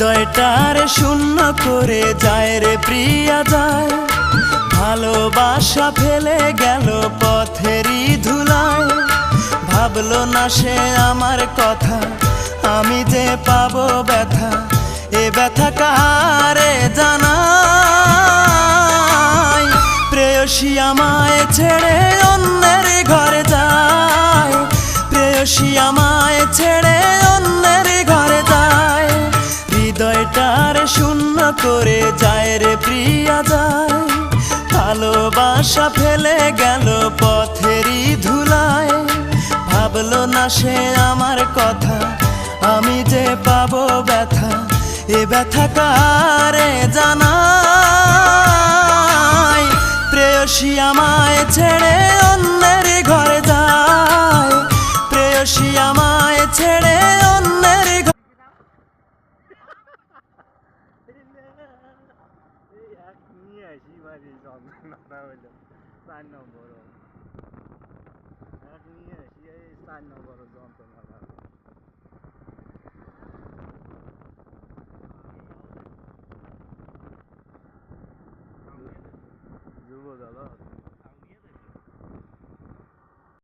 হৃদয়টারে শূন্য করে যায় রে প্রিয়া যায়, ভালোবাসা ফেলে গেল পথেরই ধুলায়। ভাবলো না সে আমার কথা, আমি যে পাবো ব্যথা, এ ব্যথা কারে জানাই। প্রেয়সী আমায় ছেড়ে অন্যের ঘরে যায়, প্রেয়সী আমায় ছেড়ে অন্যের ঘরে যায়। হৃদয়টারে শূন্য করে যায় রে প্রিয়া যায়, ভালোবাসা ফেলে গেল পথেরই ধুলায়। ভাবলো না সে আমার কথা, আমি যে পাবো ব্যথা, এ ব্যথা কারে জানাই। প্রেয়সী আমায় ছেড়ে অন্যের ঘরে যায়, প্রেয়সী আমায় ছেড়ে অন্যের ঘরে। নিয়ে আসি বাড়ি যন্ত্রণা হইল 4 নম্বর, নিয়ে আসি এই 4 নম্বর যন্ত্রণা যুব দল।